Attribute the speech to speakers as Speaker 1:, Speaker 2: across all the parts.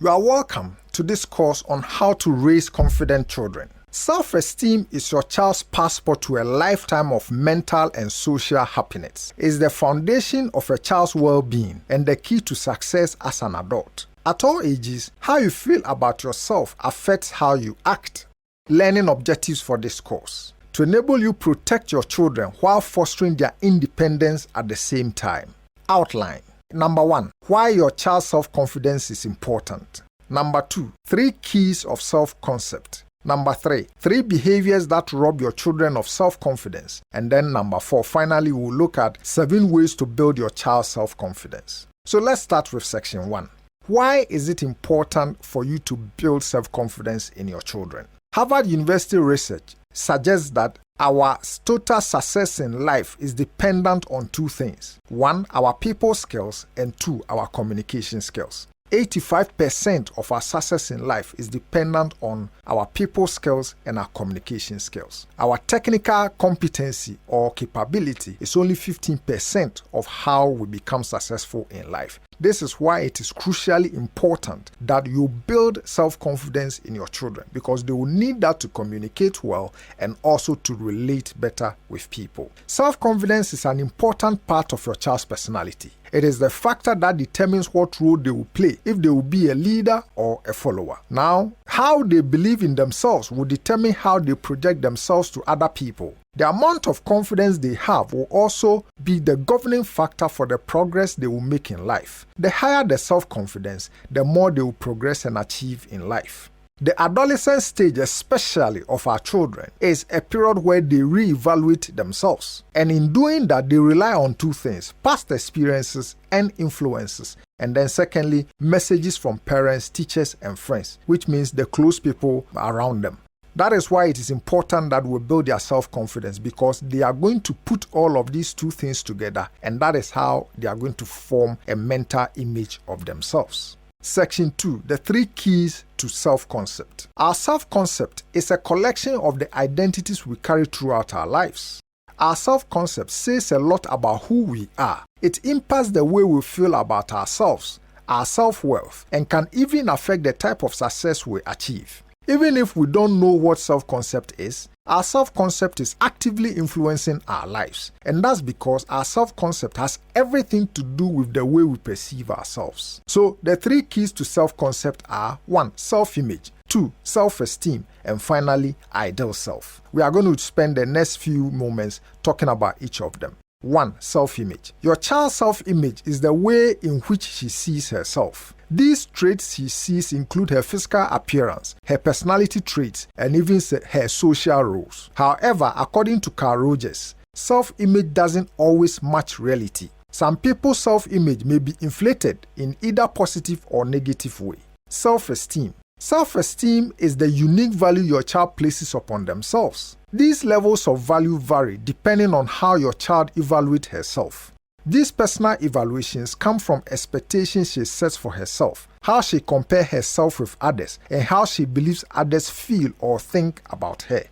Speaker 1: You are welcome to this course on how to raise confident children. Self-esteem is your child's passport to a lifetime of mental and social happiness. It is the foundation of a child's well-being and the key to success as an adult. At all ages, how you feel about yourself affects how you act. Learning objectives for this course. To enable you protect your children while fostering their independence at the same time. Outline. Number 1. Why your child's self-confidence is important. Number 2. 3 keys of self-concept. Number 3. 3 behaviors that rob your children of self-confidence. And then number 4. Finally, we'll look at 7 ways to build your child's self-confidence. So let's start with section 1. Why is it important for you to build self-confidence in your children? Harvard University research suggests that our total success in life is dependent on 2 things. 1, our people skills, and 2, our communication skills. 85% of our success in life is dependent on our people skills and our communication skills. Our technical competency or capability is only 15% of how we become successful in life. This is why it is crucially important that you build self-confidence in your children, because they will need that to communicate well and also to relate better with people. Self-confidence is an important part of your child's personality. It is the factor that determines what role they will play, if they will be a leader or a follower. Now, how they believe in themselves will determine how they project themselves to other people. The amount of confidence they have will also be the governing factor for the progress they will make in life. The higher the self-confidence, the more they will progress and achieve in life. The adolescent stage, especially of our children, is a period where they reevaluate themselves. And in doing that, they rely on 2 things: past experiences and influences. And then secondly, messages from parents, teachers, and friends, which means the close people around them. That is why it is important that we build their self-confidence, because they are going to put all of these 2 things together, and that is how they are going to form a mental image of themselves. Section 2. The 3 keys to self-concept. Our self-concept is a collection of the identities we carry throughout our lives. Our self-concept says a lot about who we are. It impacts the way we feel about ourselves, our self-worth, and can even affect the type of success we achieve. Even if we don't know what self-concept is, our self-concept is actively influencing our lives. And that's because our self-concept has everything to do with the way we perceive ourselves. So the 3 keys to self-concept are: 1, self-image; 2, self-esteem; and finally, ideal self. We are going to spend the next few moments talking about each of them. 1. Self-image. Your child's self-image is the way in which she sees herself. These traits she sees include her physical appearance, her personality traits, and even her social roles. However, according to Carl Rogers, self-image doesn't always match reality. Some people's self-image may be inflated in either positive or negative way. Self-esteem. Self-esteem is the unique value your child places upon themselves. These levels of value vary depending on how your child evaluates herself. These personal evaluations come from expectations she sets for herself, how she compares herself with others, and how she believes others feel or think about her.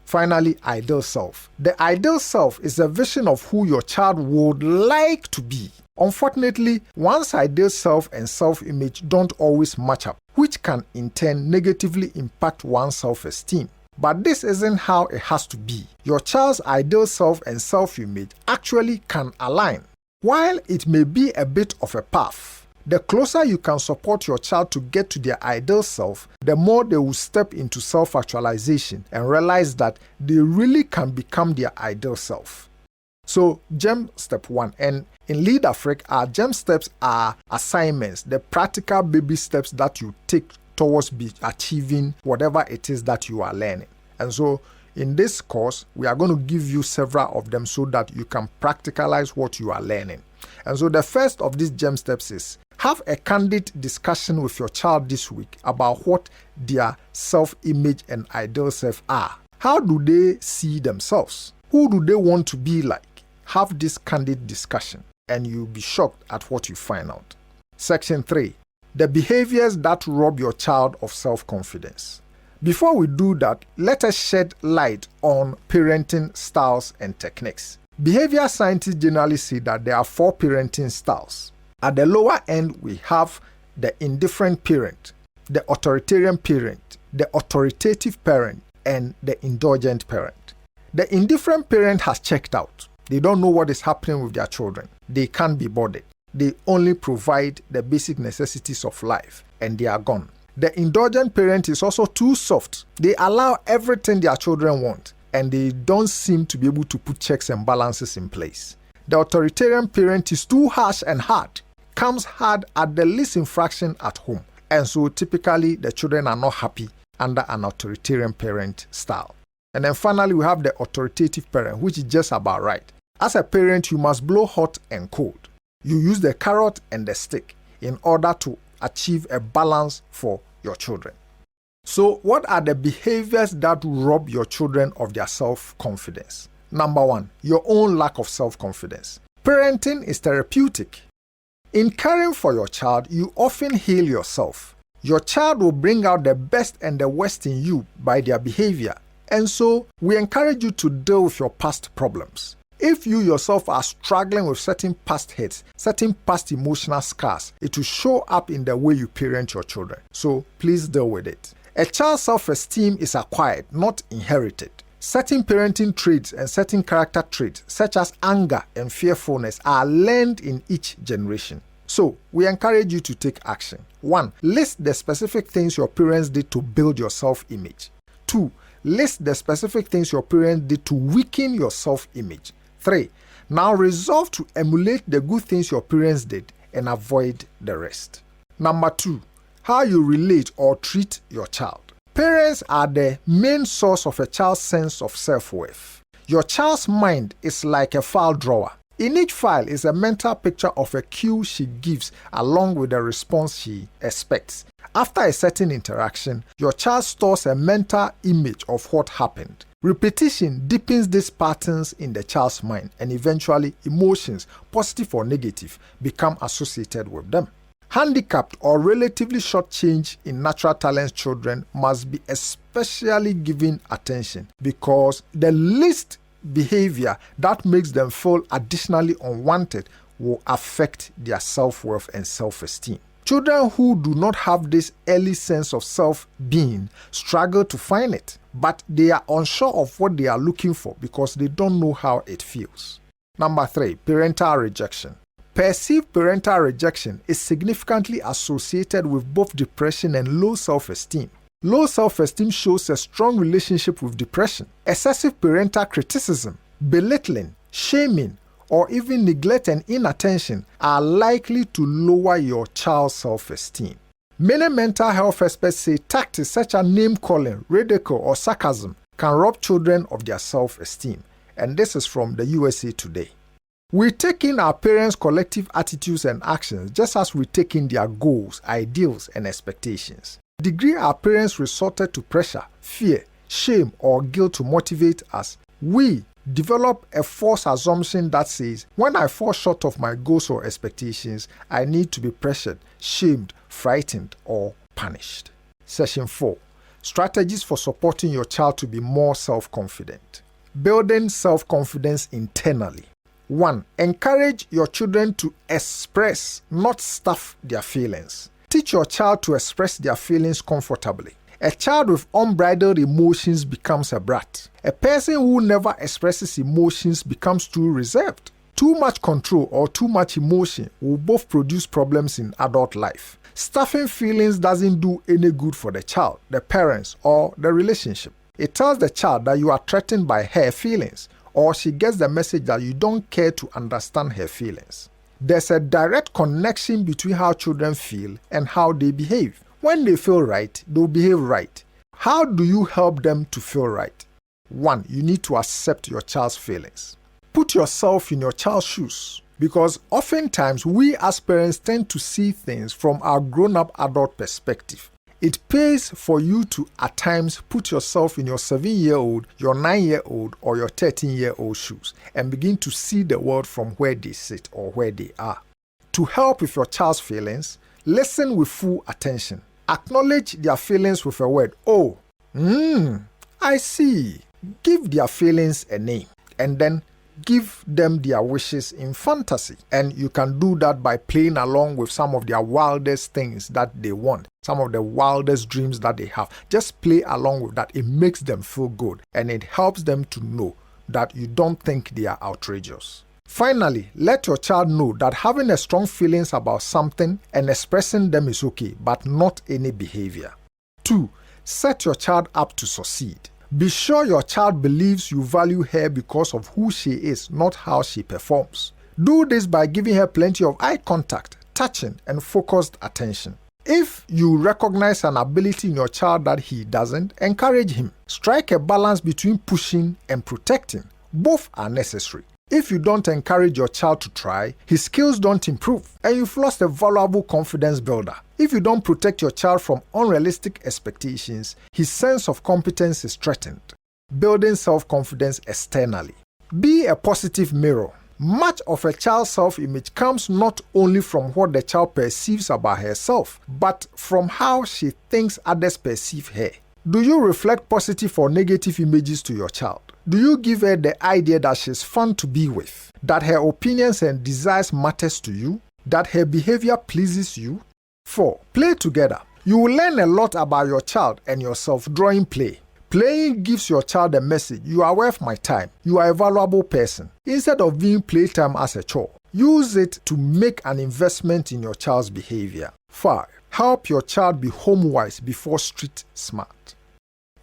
Speaker 1: Finally, ideal self. The ideal self is a vision of who your child would like to be. Unfortunately, one's ideal self and self-image don't always match up, which can in turn negatively impact one's self-esteem. But this isn't how it has to be. Your child's ideal self and self-image actually can align. While it may be a bit of a path, the closer you can support your child to get to their ideal self, the more they will step into self-actualization and realize that they really can become their ideal self. So, GEM Step 1. And in Lead Africa, our GEM steps are assignments, the practical baby steps that you take towards achieving whatever it is that you are learning. And so, in this course, we are going to give you several of them so that you can practicalize what you are learning. And so the first of these GEM steps is: have a candid discussion with your child this week about what their self-image and ideal self are. How do they see themselves? Who do they want to be like? Have this candid discussion, and you'll be shocked at what you find out. Section 3. The behaviors that rob your child of self-confidence. Before we do that, let us shed light on parenting styles and techniques. Behavior scientists generally say that there are 4 parenting styles. At the lower end, we have the indifferent parent, the authoritarian parent, the authoritative parent, and the indulgent parent. The indifferent parent has checked out. They don't know what is happening with their children. They can't be bothered. They only provide the basic necessities of life, and they are gone. The indulgent parent is also too soft. They allow everything their children want, and they don't seem to be able to put checks and balances in place. The authoritarian parent is too harsh and hard, comes hard at the least infraction at home, and so typically the children are not happy under an authoritarian parent style. And then finally we have the authoritative parent, which is just about right. As a parent, you must blow hot and cold. You use the carrot and the stick in order to achieve a balance for your children. So what are the behaviors that rob your children of their self-confidence? Number 1, your own lack of self-confidence. Parenting is therapeutic. In caring for your child, you often heal yourself. Your child will bring out the best and the worst in you by their behavior, and so we encourage you to deal with your past problems. If you yourself are struggling with certain past hurts, certain past emotional scars, it will show up in the way you parent your children. So please deal with it. A child's self-esteem is acquired, not inherited. Certain parenting traits and certain character traits, such as anger and fearfulness, are learned in each generation. So, we encourage you to take action. 1. List the specific things your parents did to build your self-image. 2. List the specific things your parents did to weaken your self-image. 3. Now resolve to emulate the good things your parents did and avoid the rest. Number 2. How you relate or treat your child. Parents are the main source of a child's sense of self-worth. Your child's mind is like a file drawer. In each file is a mental picture of a cue she gives along with the response she expects. After a certain interaction, your child stores a mental image of what happened. Repetition deepens these patterns in the child's mind, and eventually emotions, positive or negative, become associated with them. Handicapped or relatively short-changed in natural talents children must be especially given attention because the least behavior that makes them feel additionally unwanted will affect their self-worth and self-esteem. Children who do not have this early sense of self-being struggle to find it, but they are unsure of what they are looking for because they don't know how it feels. Number 3, parental rejection. Perceived parental rejection is significantly associated with both depression and low self-esteem. Low self-esteem shows a strong relationship with depression. Excessive parental criticism, belittling, shaming, or even neglect and inattention are likely to lower your child's self-esteem. Many mental health experts say tactics such as name-calling, ridicule, or sarcasm can rob children of their self-esteem, and this is from the USA Today. We take in our parents' collective attitudes and actions just as we take in their goals, ideals, and expectations. The degree our parents resorted to pressure, fear, shame, or guilt to motivate us, we develop a false assumption that says, when I fall short of my goals or expectations, I need to be pressured, shamed, frightened, or punished. Session 4. Strategies for supporting your child to be more self-confident. Building self-confidence internally. 1. Encourage your children to express, not stuff their feelings. Teach your child to express their feelings comfortably. A child with unbridled emotions becomes a brat. A person who never expresses emotions becomes too reserved. Too much control or too much emotion will both produce problems in adult life. Stuffing feelings doesn't do any good for the child, the parents, or the relationship. It tells the child that you are threatened by her feelings, or she gets the message that you don't care to understand her feelings. There's a direct connection between how children feel and how they behave. When they feel right, they'll behave right. How do you help them to feel right? 1. You need to accept your child's feelings. Put yourself in your child's shoes, because oftentimes we as parents tend to see things from our grown-up adult perspective. It pays for you to, at times, put yourself in your 7-year-old, your 9-year-old, or your 13-year-old shoes and begin to see the world from where they sit or where they are. To help with your child's feelings, listen with full attention. Acknowledge their feelings with a word. I see. Give their feelings a name. And then give them their wishes in fantasy. And you can do that by playing along with some of their wildest things that they want, some of the wildest dreams that they have. Just play along with that. It makes them feel good, and it helps them to know that you don't think they are outrageous. Finally, let your child know that having a strong feelings about something and expressing them is okay, but not any behavior. 2. Set your child up to succeed. Be sure your child believes you value her because of who she is, not how she performs. Do this by giving her plenty of eye contact, touching, and focused attention. If you recognize an ability in your child that he doesn't, encourage him. Strike a balance between pushing and protecting. Both are necessary. If you don't encourage your child to try, his skills don't improve, and you've lost a valuable confidence builder. If you don't protect your child from unrealistic expectations, his sense of competence is threatened. Building self-confidence externally. Be a positive mirror. Much of a child's self-image comes not only from what the child perceives about herself, but from how she thinks others perceive her. Do you reflect positive or negative images to your child? Do you give her the idea that she's fun to be with, that her opinions and desires matters to you, that her behavior pleases you? 4. Play together. You will learn a lot about your child and yourself during play. Playing gives your child a message: you are worth my time, you are a valuable person. Instead of viewing playtime as a chore, use it to make an investment in your child's behavior. 5. Help your child be home-wise before street smart.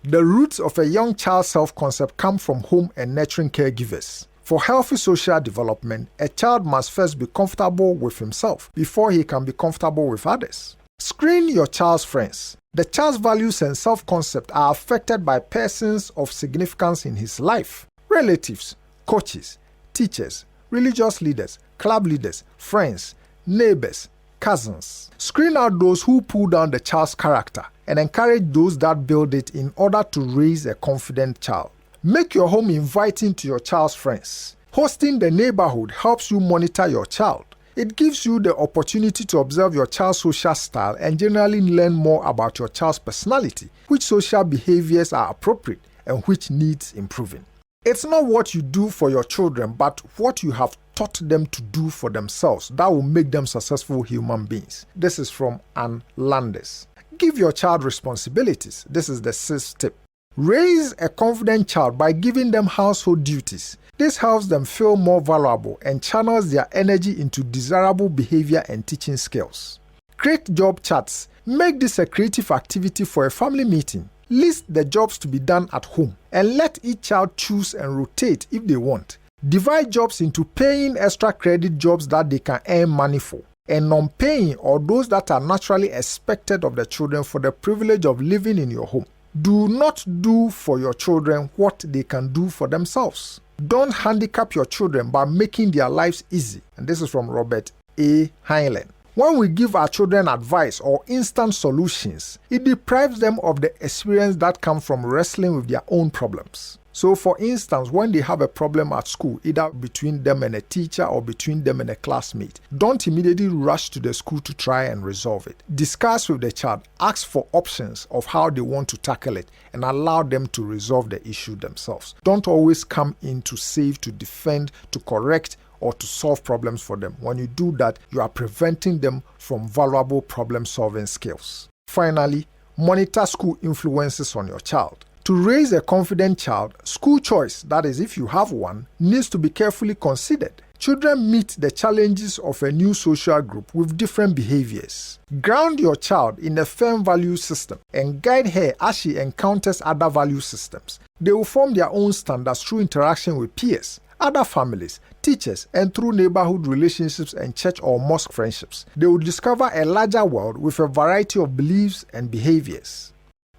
Speaker 1: The roots of a young child's self-concept come from home and nurturing caregivers. For healthy social development, a child must first be comfortable with himself before he can be comfortable with others. Screen your child's friends. The child's values and self-concept are affected by persons of significance in his life: relatives, coaches, teachers, religious leaders, club leaders, friends, neighbors, cousins. Screen out those who pull down the child's character and encourage those that build it in order to raise a confident child. Make your home inviting to your child's friends. Hosting the neighborhood helps you monitor your child. It gives you the opportunity to observe your child's social style and generally learn more about your child's personality, which social behaviors are appropriate and which needs improving. It's not what you do for your children, but what you have taught them to do for themselves that will make them successful human beings. This is from Ann Landis. Give your child responsibilities. This is the 6th tip. Raise a confident child by giving them household duties. This helps them feel more valuable and channels their energy into desirable behavior and teaching skills. Create job charts. Make this a creative activity for a family meeting. List the jobs to be done at home and let each child choose and rotate if they want. Divide jobs into paying extra credit jobs that they can earn money for, and non-paying or those that are naturally expected of the children for the privilege of living in your home. Do not do for your children what they can do for themselves. Don't handicap your children by making their lives easy. And this is from Robert A. Heinlein. When we give our children advice or instant solutions, it deprives them of the experience that comes from wrestling with their own problems. So for instance, when they have a problem at school, either between them and a teacher or between them and a classmate, don't immediately rush to the school to try and resolve it. Discuss with the child, ask for options of how they want to tackle it, and allow them to resolve the issue themselves. Don't always come in to save, to defend, to correct, or to solve problems for them. When you do that, you are preventing them from valuable problem-solving skills. Finally, monitor school influences on your child. To raise a confident child, school choice, that is if you have one, needs to be carefully considered. Children meet the challenges of a new social group with different behaviors. Ground your child in a firm value system and guide her as she encounters other value systems. They will form their own standards through interaction with peers, other families, teachers, and through neighborhood relationships and church or mosque friendships. They will discover a larger world with a variety of beliefs and behaviors.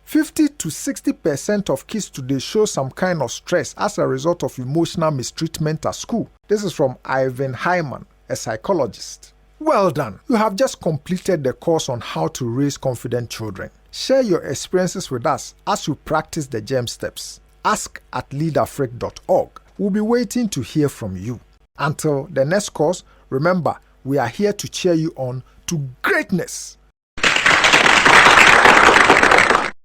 Speaker 1: 50 to 60% of kids today show some kind of stress as a result of emotional mistreatment at school. This is from Ivan Hyman, a psychologist. Well done! You have just completed the course on how to raise confident children. Share your experiences with us as you practice the GEM steps. Ask at leadafric.org. We'll be waiting to hear from you. Until the next course, remember, we are here to cheer you on to greatness.